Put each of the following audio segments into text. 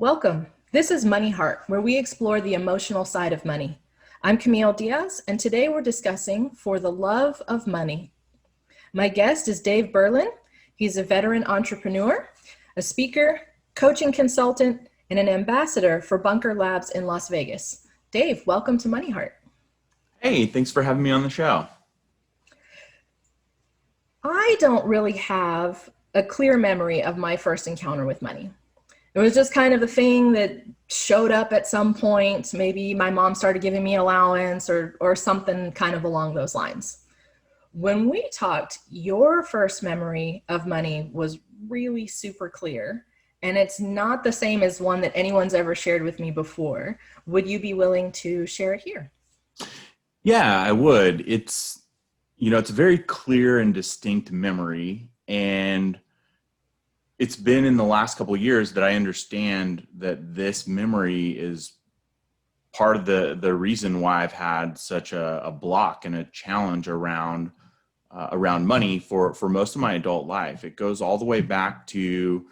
Welcome. This is MoneyHeart, where we explore the emotional side of money. I'm Camille Diaz, and today we're discussing For the Love of Money. My guest is Dave Burlin. He's a veteran entrepreneur, a speaker, coaching consultant, and an ambassador for Bunker Labs in Las Vegas. Dave, welcome to MoneyHeart. Hey, thanks for having me on the show. I don't really have a clear memory of my first encounter with money. It was just kind of a thing that showed up at some point. Maybe my mom started giving me allowance or something kind of along those lines. When we talked, your first memory of money was really super clear, and it's not the same as one that anyone's ever shared with me before. Would you be willing to share it here? Yeah, I would. It's a very clear and distinct memory, and it's been in the last couple of years that I understand that this memory is part of the reason why I've had such a block and a challenge around money for most of my adult life. It goes all the way back to,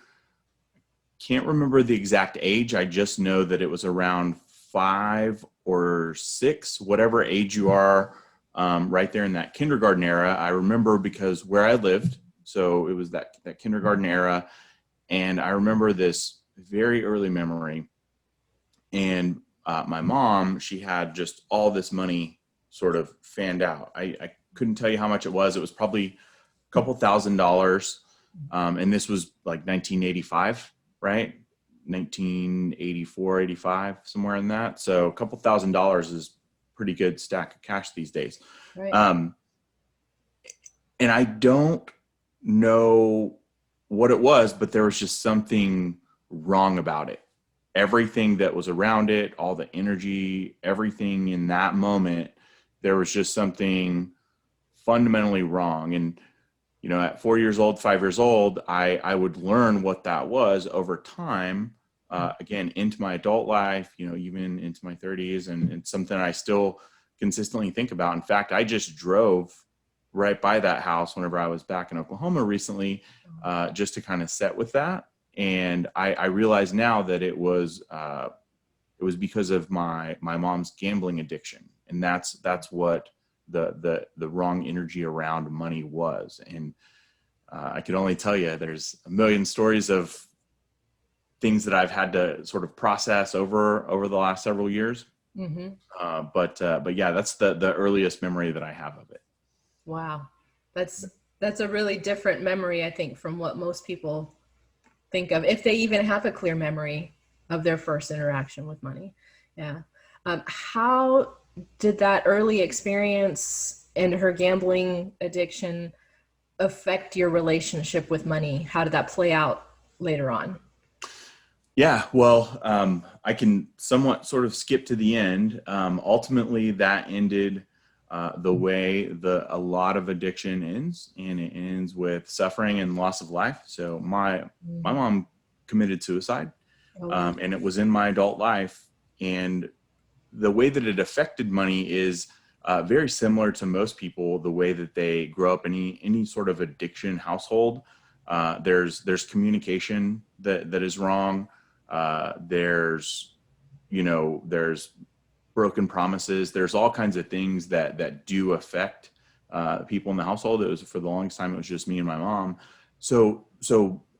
can't remember the exact age. I just know that it was around 5 or 6, whatever age you are, right there in that kindergarten era. I remember because where I lived, so it was that kindergarten era. And I remember this very early memory. And my mom, she had just all this money sort of fanned out. I couldn't tell you how much it was. It was probably a couple $1,000s. And this was like 1985, right? 1984, 85, somewhere in that. So a couple $1,000s is pretty good stack of cash these days. Right. And I don't know what it was, but there was just something wrong about it. Everything that was around it, all the energy, everything in that moment, there was just something fundamentally wrong. And, at 4 years old, 5 years old, I would learn what that was over time, again, into my adult life, even into my 30s. And it's something I still consistently think about. In fact, I just drove right by that house whenever I was back in Oklahoma recently, just to kind of set with that. And I realize now that it was because of my mom's gambling addiction. And that's what the wrong energy around money was. And I could only tell you there's a million stories of things that I've had to sort of process over the last several years. Mm-hmm. But yeah, that's the earliest memory that I have of it. Wow. That's a really different memory, I think, from what most people think of, if they even have a clear memory of their first interaction with money. Yeah. How did that early experience and her gambling addiction affect your relationship with money? How did that play out later on? Yeah, well, I can somewhat sort of skip to the end. Ultimately, that ended the way a lot of addiction ends, and it ends with suffering and loss of life. So my mom committed suicide, and it was in my adult life. And the way that it affected money is very similar to most people. The way that they grow up in any sort of addiction household, there's communication that is wrong. There's broken promises. There's all kinds of things that do affect people in the household. It was, for the longest time, it was just me and my mom. So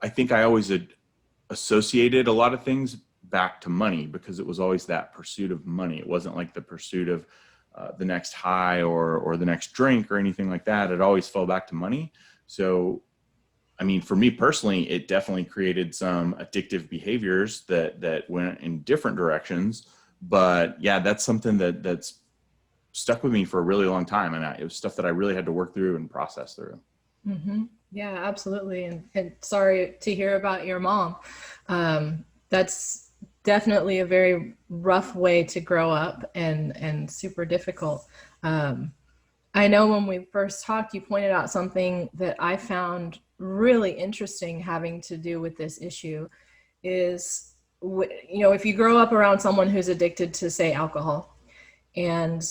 I think I always had associated a lot of things back to money, because it was always that pursuit of money. It wasn't like the pursuit of the next high or the next drink or anything like that. It always fell back to money. So, I mean, for me personally, it definitely created some addictive behaviors that went in different directions. But yeah, that's something that's stuck with me for a really long time. And it was stuff that I really had to work through and process through. Mm-hmm. Yeah, absolutely. And sorry to hear about your mom. That's definitely a very rough way to grow up and super difficult. I know when we first talked, you pointed out something that I found really interesting having to do with this issue is, if you grow up around someone who's addicted to, say, alcohol, and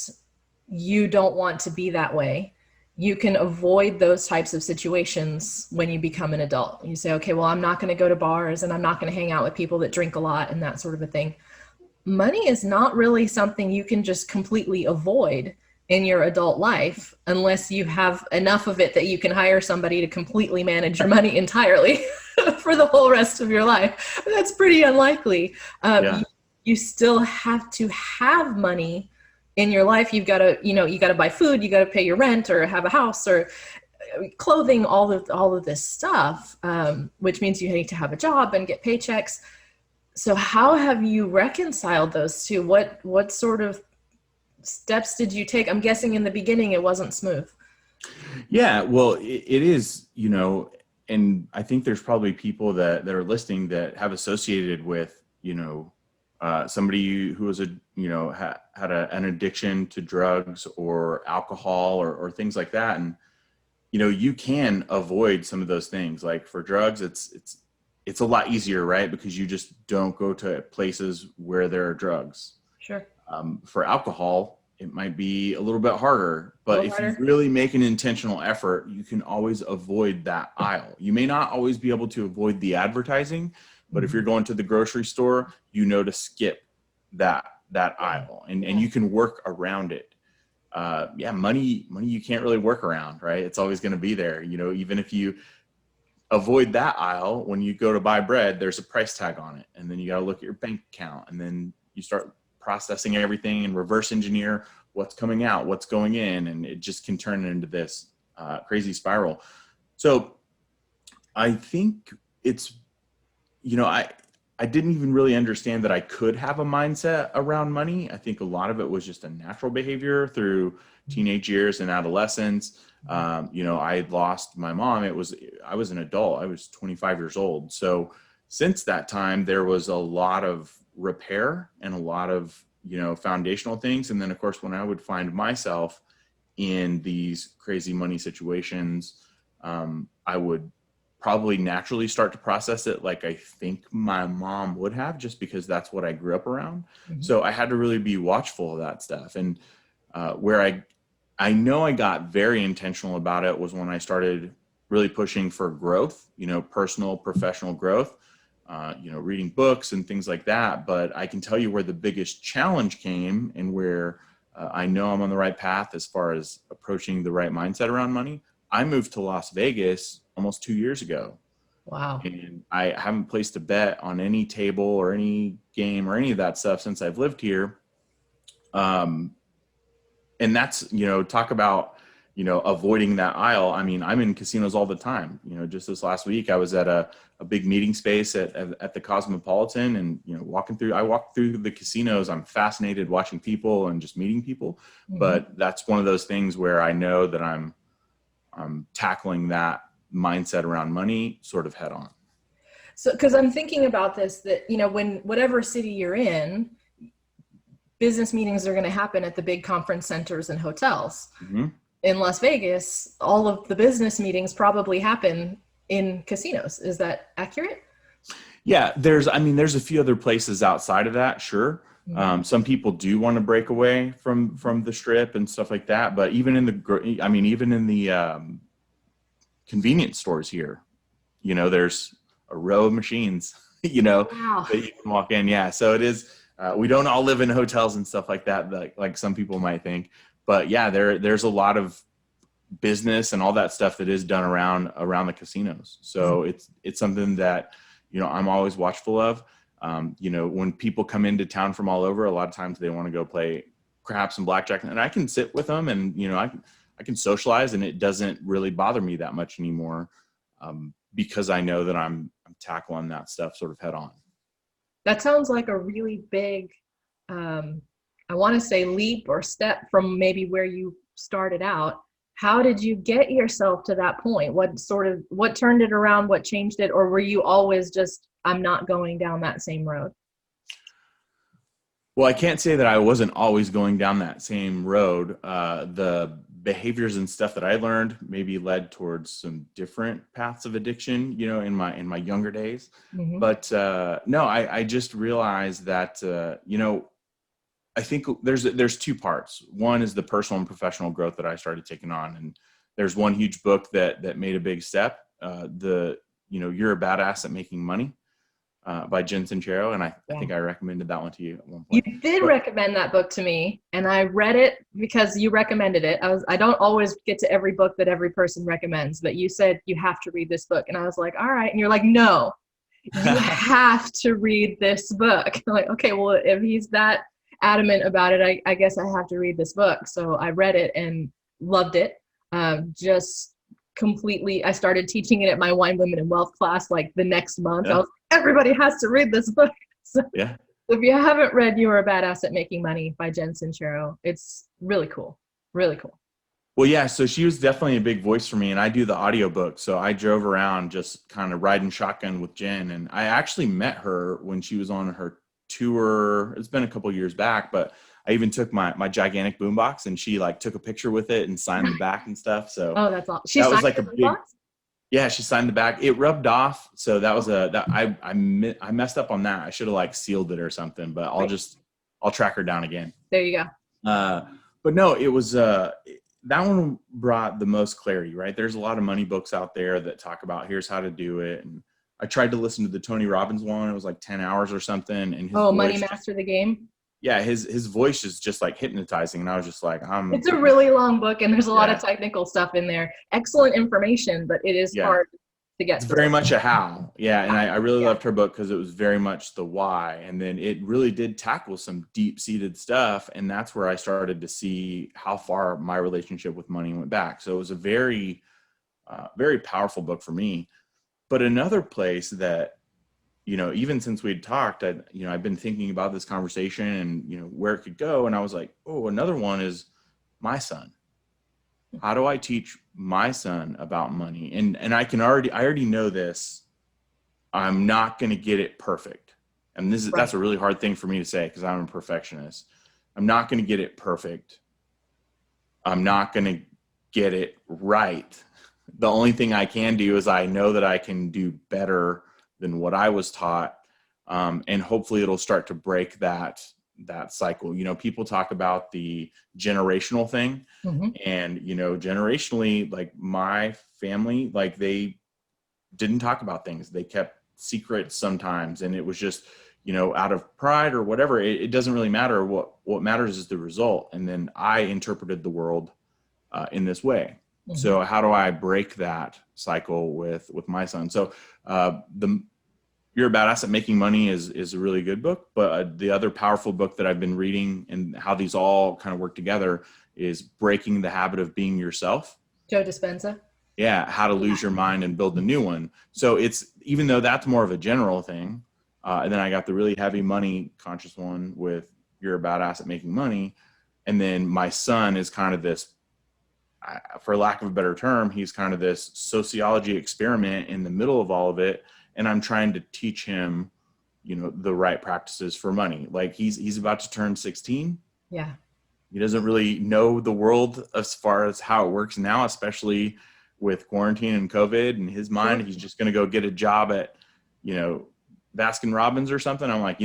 you don't want to be that way, you can avoid those types of situations when you become an adult. You say, okay, well, I'm not going to go to bars and I'm not going to hang out with people that drink a lot and that sort of a thing. Money is not really something you can just completely avoid in your adult life unless you have enough of it that you can hire somebody to completely manage your money entirely for the whole rest of your life. That's pretty unlikely. Yeah. You still have to have money in your life. You've got to, you got to buy food, you got to pay your rent or have a house or clothing, all of this stuff, which means you need to have a job and get paychecks. So how have you reconciled those two? What sort of steps did you take? I'm guessing in the beginning it wasn't smooth. Yeah, well, it is, and I think there's probably people that are listening that have associated with, somebody who was had an addiction to drugs or alcohol or things like that. And, you can avoid some of those things. Like for drugs, it's a lot easier, right? Because you just don't go to places where there are drugs. Sure. For alcohol, it might be a little bit harder, but if you really make an intentional effort, you can always avoid that aisle. You may not always be able to avoid the advertising, but if you're going to the grocery store, to skip that aisle and you can work around it. Money you can't really work around, right? It's always going to be there. Even if you avoid that aisle, when you go to buy bread, there's a price tag on it. And then you got to look at your bank account and then you start processing everything and reverse engineer what's coming out, what's going in. And it just can turn into this crazy spiral. So I think it's, I didn't even really understand that I could have a mindset around money. I think a lot of it was just a natural behavior through teenage years and adolescence. I lost my mom. I was an adult. I was 25 years old. So since that time, there was a lot of repair and a lot of, foundational things. And then of course, when I would find myself in these crazy money situations, I would probably naturally start to process it like I think my mom would have, just because that's what I grew up around. Mm-hmm. So I had to really be watchful of that stuff. And where I know I got very intentional about it was when I started really pushing for growth, personal, professional growth, reading books and things like that. But I can tell you where the biggest challenge came and where I know I'm on the right path as far as approaching the right mindset around money. I moved to Las Vegas almost 2 years ago. Wow. And I haven't placed a bet on any table or any game or any of that stuff since I've lived here. And that's, talk about, avoiding that aisle. I mean, I'm in casinos all the time. Just this last week, I was at a big meeting space at the Cosmopolitan and, I walk through the casinos. I'm fascinated watching people and just meeting people. Mm-hmm. But that's one of those things where I know that I'm tackling that mindset around money sort of head on. So, because I'm thinking about this, that, when whatever city you're in, business meetings are going to happen at the big conference centers and hotels. Mm-hmm. In Las Vegas, all of the business meetings probably happen in casinos. Is that accurate? Yeah, there's a few other places outside of that. Sure. Mm-hmm. Some people do want to break away from the strip and stuff like that. But even in the convenience stores here, there's a row of machines, wow, that you can walk in. Yeah. So it is, we don't all live in hotels and stuff like that, like some people might think, but yeah, there's a lot of business and all that stuff that is done around the casinos. So mm-hmm. it's something that, I'm always watchful of. When people come into town from all over, a lot of times they want to go play craps and blackjack, and I can sit with them and, I can socialize, and it doesn't really bother me that much anymore, because I know that I'm tackling that stuff sort of head on. That sounds like a really big, I want to say leap or step from maybe where you started out. How did you get yourself to that point? What turned it around? What changed it? Or were you always just, I'm not going down that same road? Well, I can't say that I wasn't always going down that same road. The behaviors and stuff that I learned maybe led towards some different paths of addiction, in my younger days. Hmm. But no, I just realized that I think there's two parts. One is the personal and professional growth that I started taking on, and there's one huge book that made a big step. The You're a Badass at Making Money by Jen Sincero, and I Yeah. think I recommended that one to you at one You point. did But recommend that book to me, and I read it because you recommended it. I don't always get to every book that every person recommends, but you said you have to read this book, and I was like, all right. And you're like, no, you have to read this book. I'm like, okay, well, if he's that adamant about it, I guess I have to read this book. So I read it and loved it. Just completely, I started teaching it at my Wine, Women, and Wealth class like the next month. I yeah, was like, everybody has to read this book. So yeah. if you haven't read You Are a Badass at Making Money by Jen Sincero, it's really cool. Really cool. Well, yeah, so she was definitely a big voice for me, and I do the audiobook. So I drove around just kind of riding shotgun with Jen, and I actually met her when she was on her tour. It's been a couple years back, but I even took my gigantic boombox, and she like took a picture with it and signed the back and stuff. So Oh, that's all. She that was signed like your a big, box? yeah, she signed the back. It rubbed off, so that was I messed up on that. I should have like sealed it or something, but Right. I'll track her down again. There you go. But no, it was that one brought the most clarity, right? There's a lot of money books out there that talk about here's how to do it. And I tried to listen to the Tony Robbins one. It was like 10 hours or something. And his Oh, Money voice just, Master the Game. yeah, his voice is just like hypnotizing. And I was just like, It's a really long book and there's a lot of yeah, technical stuff in there. Excellent information, but it is yeah. hard to get It's through. very much a how. Yeah. And I really Yeah. loved her book because it was very much the why. And then it really did tackle some deep seated stuff. And that's where I started to see how far my relationship with money went back. So it was a very powerful book for me. But another place that, even since we'd talked, I've been thinking about this conversation and, where it could go. And I was like, oh, another one is my son. How do I teach my son about money? And I already know this. I'm not going to get it perfect. And Right. that's a really hard thing for me to say because I'm a perfectionist. I'm not going to get it perfect. I'm not going to get it right. The only thing I can do is I know that I can do better than what I was taught. And hopefully it'll start to break that cycle. People talk about the generational thing, Hmm. and, generationally, like my family, like they didn't talk about things. They kept secrets sometimes. And it was just, out of pride or whatever. It doesn't really matter. What matters is the result. And then I interpreted the world in this way. Hmm. So how do I break that cycle with my son? So the You're a Badass at Making Money is a really good book, but the other powerful book that I've been reading and how these all kind of work together is Breaking the Habit of Being Yourself. Joe Dispenza. Yeah, how to Yeah. lose your mind and build a new one. So it's, even though that's more of a general thing, and then I got the really heavy money conscious one with You're a Badass at Making Money, and then my son is kind of this, for lack of a better term, he's kind of this sociology experiment in the middle of all of it. And I'm trying to teach him, the right practices for money. Like he's about to turn 16. Yeah. He doesn't really know the world as far as how it works now, especially with quarantine and COVID. In his Sure. mind, he's just going to go get a job at, Baskin Robbins or something. I'm like,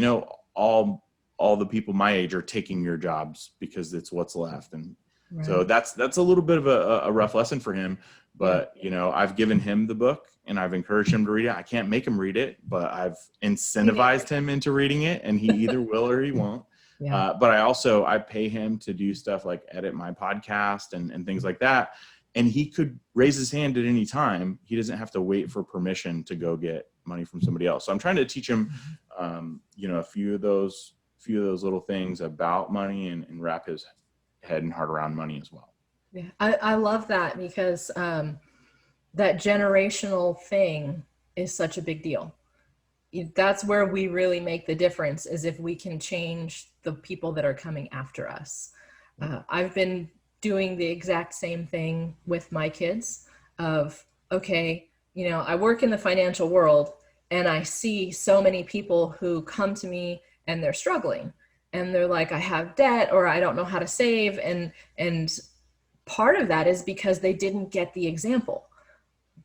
all the people my age are taking your jobs because it's what's left. And so Right. that's a little bit of a rough lesson for him. Yeah. But, I've given him the book and I've encouraged him to read it. I can't make him read it, but I've incentivized him into reading it, and he either will or he won't. Yeah. But I pay him to do stuff like edit my podcast and things like that. And he could raise his hand at any time. He doesn't have to wait for permission to go get money from somebody else. So I'm trying to teach him, a few of those little things about money and wrap his head and heart around money as well. Yeah. I love that because that generational thing is such a big deal. That's where we really make the difference, is if we can change the people that are coming after us. I've been doing the exact same thing with my kids of, okay, I work in the financial world and I see so many people who come to me and they're struggling. and they're like, I have debt, or I don't know how to save. And part of that is because they didn't get the example.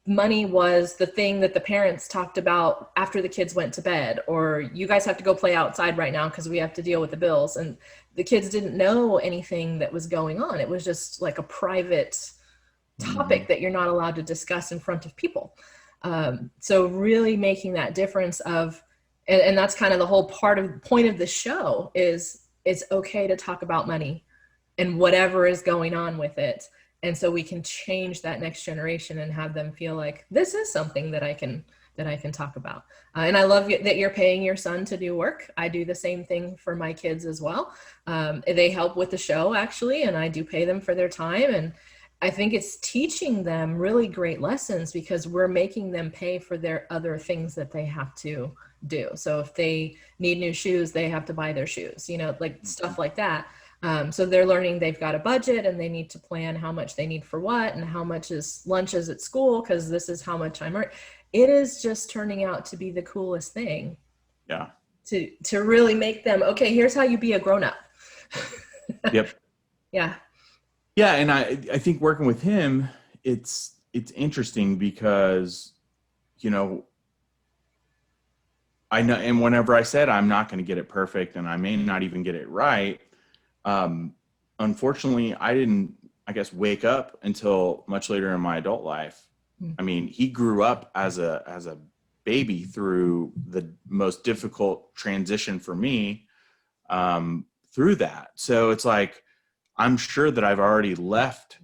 Money was the thing that the parents talked about after the kids went to bed, or you guys have to go play outside right now because we have to deal with the bills. And the kids didn't know anything that was going on. It was just like a private topic that you're not allowed to discuss in front of people. So really making that difference of, and that's kind of the whole point of the show is it's okay to talk about money and whatever is going on with it. And so we can change that next generation and have them feel like this is something that I can talk about. And I love that you're paying your son to do work. I do the same thing for my kids as well. They help with the show actually, and I do pay them for their time. And I think it's teaching them really great lessons because we're making them pay for their other things that they have to do. So if they need new shoes, they have to buy their shoes, like stuff like that. So they're learning they've got a budget and they need to plan how much they need for what and how much is lunches at school because this is how much I'm earning. It is just turning out to be the coolest thing. Yeah. To really make them, okay, here's how you be a grown-up. Yep. Yeah. Yeah. And I think working with him, it's interesting because, I know, and whenever I said I'm not going to get it perfect and I may not even get it right, unfortunately, I didn't, I guess, wake up until much later in my adult life. I mean, he grew up as a baby through the most difficult transition for me, through that. So it's like, I'm sure that I've already left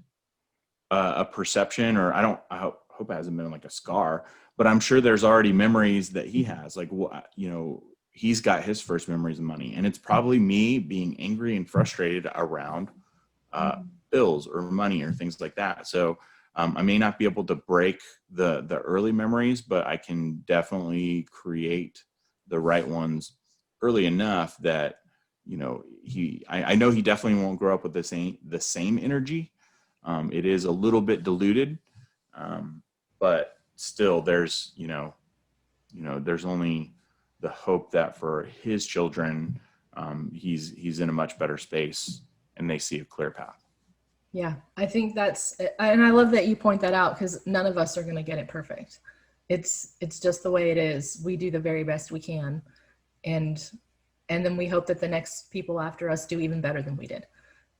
a perception, or I hope it hasn't been like a scar, but I'm sure there's already memories that he has, like, he's got his first memories of money, and it's probably me being angry and frustrated around bills or money or things like that. So I may not be able to break the early memories, but I can definitely create the right ones early enough that, I know he definitely won't grow up with the same energy. It is a little bit diluted, but still there's, there's only the hope that for his children, he's in a much better space and they see a clear path. Yeah, I think and I love that you point that out because none of us are going to get it perfect. It's just the way it is. We do the very best we can. And then we hope that the next people after us do even better than we did.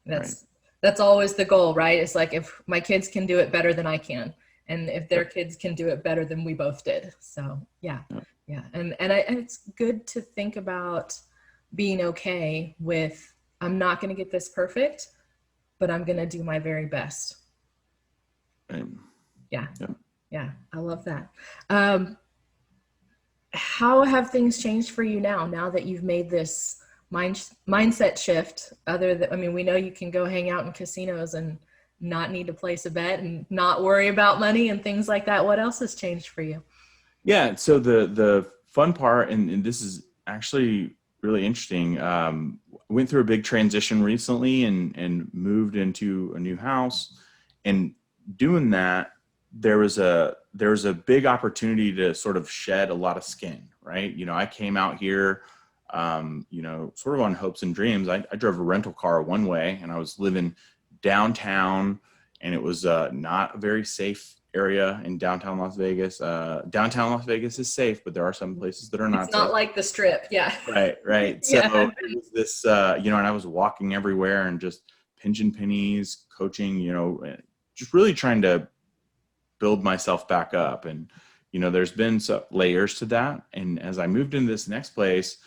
That's always the goal, right? It's like, if my kids can do it better than I can, and if their kids can do it better than we both did. So yeah. And it's good to think about being okay with, I'm not going to get this perfect, but I'm going to do my very best. Yeah. I love that. How have things changed for you now that you've made this mindset shift? We know you can go hang out in casinos and not need to place a bet and not worry about money and things like that. What else has changed for you? Yeah. So the fun part, and this is actually really interesting. Went through a big transition recently and moved into a new house, and doing that, there was a big opportunity to sort of shed a lot of skin, right? I came out here, sort of on hopes and dreams. I drove a rental car one way, and I was living downtown, and it was not a very safe area in downtown Las Vegas. Downtown Las Vegas is safe, but there are some places that are not. It's not safe. Like the Strip. Yeah. Right. So it was this, and I was walking everywhere and just pinching pennies, coaching, just really trying to build myself back up. And, there's been some layers to that. And as I moved into this next place,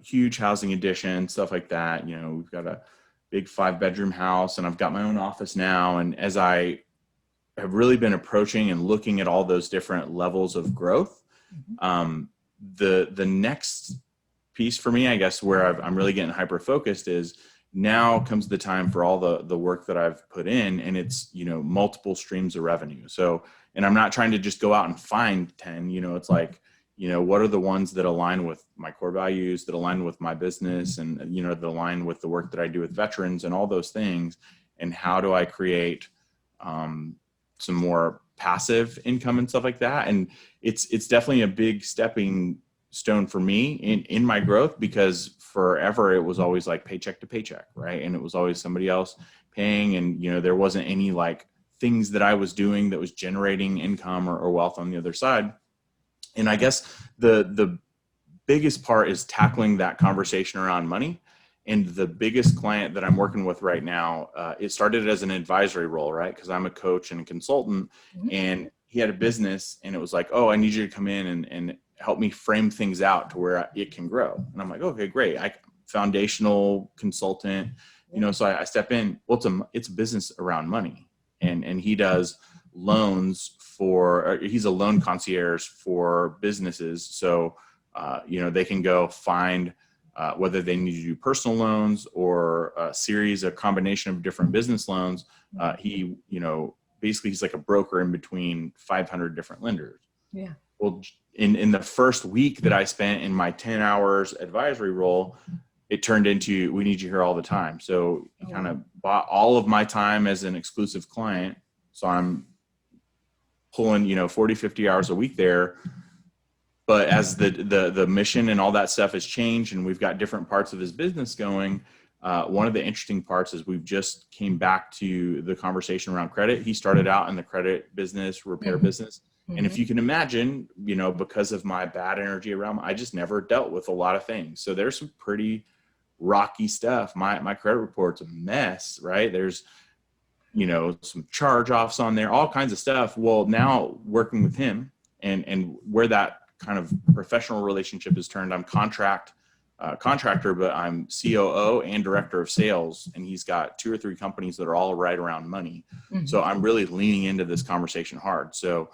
huge housing addition, stuff like that. We've got a big 5-bedroom house, and I've got my own office now. And as I have really been approaching and looking at all those different levels of growth, the next piece for me, I guess, where I'm really getting hyper focused is now comes the time for all the work that I've put in, and it's, multiple streams of revenue. So, and I'm not trying to just go out and find 10, it's like, what are the ones that align with my core values, that align with my business, and, that align with the work that I do with veterans and all those things. And how do I create some more passive income and stuff like that? And it's definitely a big stepping stone for me in my growth, because forever it was always like paycheck to paycheck, right? And it was always somebody else paying, and there wasn't any like things that I was doing that was generating income or wealth on the other side. And I guess the biggest part is tackling that conversation around money. And the biggest client that I'm working with right now, it started as an advisory role, right? Because I'm a coach and a consultant, and he had a business, and it was like, oh, I need you to come in and help me frame things out to where it can grow. And I'm like, okay, great. Foundational consultant, so I step in. Well, it's a business around money, and he does loans he's a loan concierge for businesses. So, they can go find whether they need to do personal loans or a combination of different business loans. Basically he's like a broker in between 500 different lenders. Yeah. Well, in the first week that I spent in my 10 hours advisory role, it turned into, we need you here all the time. So he kind of bought all of my time as an exclusive client. So I'm pulling, 40, 50 hours a week there. But as the mission and all that stuff has changed, and we've got different parts of his business going, one of the interesting parts is we've just came back to the conversation around credit. He started out in the credit business, repair business. And if you can imagine, because of my bad energy around, I just never dealt with a lot of things. So there's some pretty rocky stuff. My credit report's a mess, right? There's, some charge-offs on there, all kinds of stuff. Well, now working with him and where that kind of professional relationship is turned, I'm contractor, but I'm COO and director of sales. And he's got 2 or 3 companies that are all right around money. So I'm really leaning into this conversation hard. So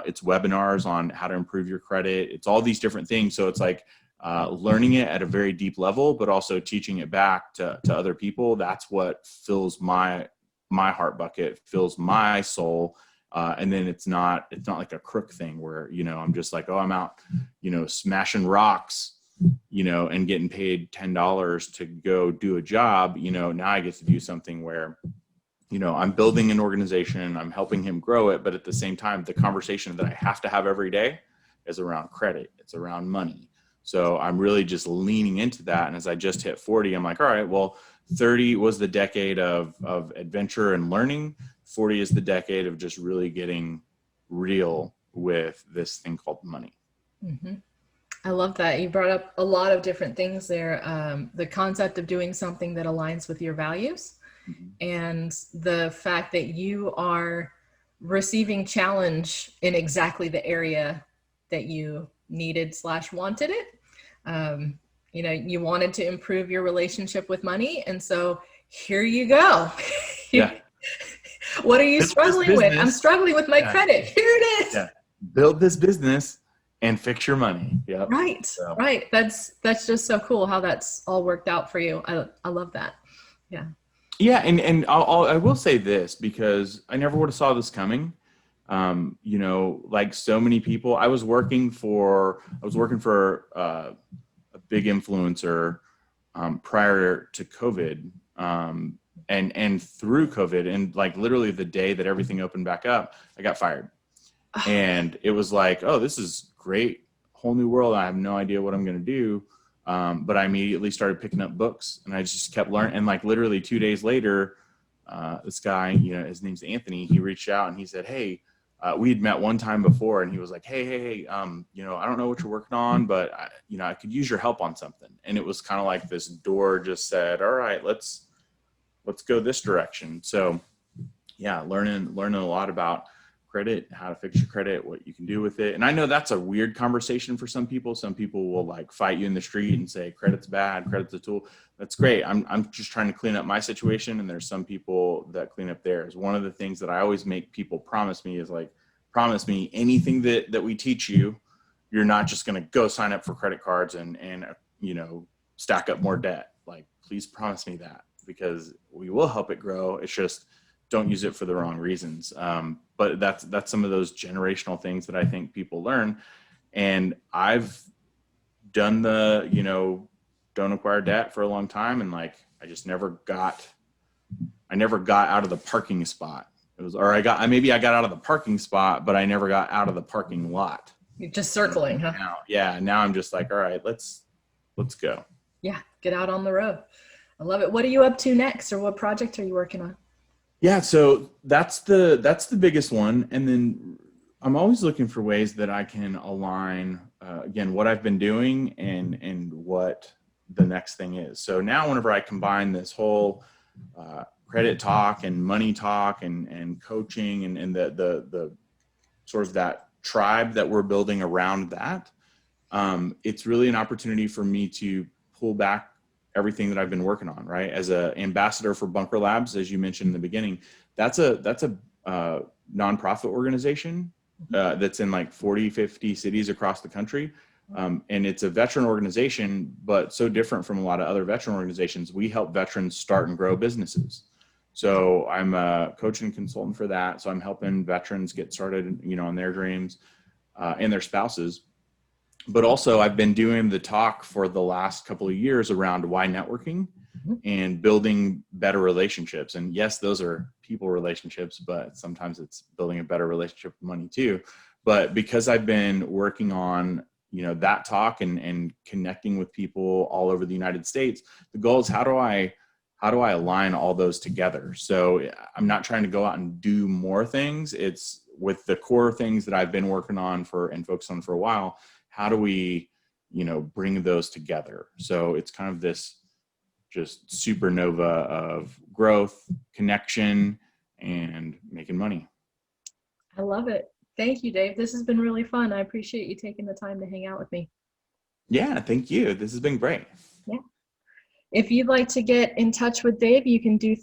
it's webinars on how to improve your credit. It's all these different things. So it's like learning it at a very deep level, but also teaching it back to other people. That's what fills my heart bucket, fills my soul. And then it's not like a crook thing where, I'm just like, oh, I'm out, smashing rocks, and getting paid $10 to go do a job. Now I get to do something where, I'm building an organization, I'm helping him grow it. But at the same time, the conversation that I have to have every day is around credit. It's around money. So I'm really just leaning into that. And as I just hit 40, I'm like, all right, well, 30 was the decade of adventure and learning. 40 is the decade of just really getting real with this thing called money. I love that. You brought up a lot of different things there. The concept of doing something that aligns with your values, and the fact that you are receiving challenge in exactly the area that you needed/wanted it. You wanted to improve your relationship with money. And so here you go. Yeah. What are you struggling with? I'm struggling with my credit. Here it is. Yeah. Build this business and fix your money. Yep. Right. So. Right. That's just so cool how that's all worked out for you. I love that. Yeah. Yeah. And I will say this, because I never would have saw this coming. Like so many people, I was working for a big influencer prior to COVID, and through COVID, and like literally the day that everything opened back up, I got fired. And it was like, oh, this is great, whole new world. I have no idea what I'm going to do. But I immediately started picking up books, and I just kept learning. And like literally 2 days later, this guy, his name's Anthony, he reached out and he said, hey, we had met one time before, and he was like, hey, I don't know what you're working on, but I could use your help on something. And it was kind of like this door just said, all right, let's go this direction. So yeah, learning a lot about credit, how to fix your credit, what you can do with it. And I know that's a weird conversation for some people. Some people will like fight you in the street and say, credit's bad, credit's a tool. That's great. I'm just trying to clean up my situation. And there's some people that clean up theirs. One of the things that I always make people promise me is like, promise me anything that we teach you, you're not just going to go sign up for credit cards and stack up more debt. Like, please promise me that, because we will help it grow. It's just, don't use it for the wrong reasons. But that's some of those generational things that I think people learn. And I've done the, don't acquire debt for a long time. And like, I never got out of the parking spot. It was, or maybe I got out of the parking spot, but I never got out of the parking lot. You're just circling, huh? Now I'm just like, all right, let's go. Yeah, get out on the road. I love it. What are you up to next, or what project are you working on? Yeah, so that's the biggest one, and then I'm always looking for ways that I can align again what I've been doing and what the next thing is. So now, whenever I combine this whole credit talk and money talk and coaching and the sort of that tribe that we're building around that, it's really an opportunity for me to pull back everything that I've been working on, right? As an ambassador for Bunker Labs, as you mentioned in the beginning, that's a nonprofit organization that's in like 40, 50 cities across the country. And it's a veteran organization, but so different from a lot of other veteran organizations. We help veterans start and grow businesses. So I'm a coach and consultant for that. So I'm helping veterans get started, on their dreams and their spouses. But also I've been doing the talk for the last couple of years around why networking and building better relationships. And yes, those are people relationships, but sometimes it's building a better relationship with money too. But because I've been working on, that talk and connecting with people all over the United States, the goal is how do I align all those together? So I'm not trying to go out and do more things. It's with the core things that I've been working on and focused on for a while. How do we, bring those together? So it's kind of this just supernova of growth, connection, and making money. I love it. Thank you, Dave. This has been really fun. I appreciate you taking the time to hang out with me. Yeah, thank you. This has been great. Yeah. If you'd like to get in touch with Dave, you can do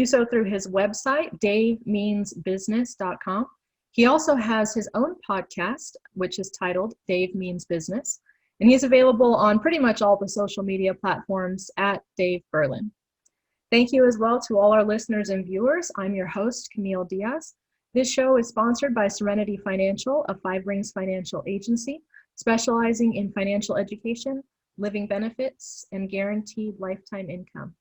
so through his website, davemeansbusiness.com. He also has his own podcast, which is titled Dave Means Business, and he's available on pretty much all the social media platforms at Dave Burlin. Thank you as well to all our listeners and viewers. I'm your host, Camille Diaz. This show is sponsored by Serenity Financial, a Five Rings financial agency specializing in financial education, living benefits, and guaranteed lifetime income.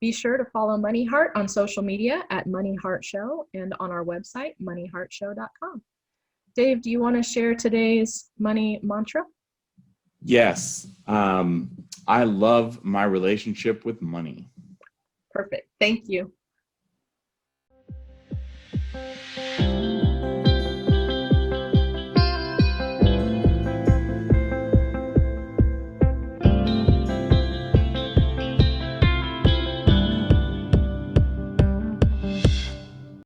Be sure to follow MoneyHeart on social media at MoneyHeart Show and on our website, moneyheartshow.com. Dave, do you want to share today's money mantra? Yes. I love my relationship with money. Perfect. Thank you.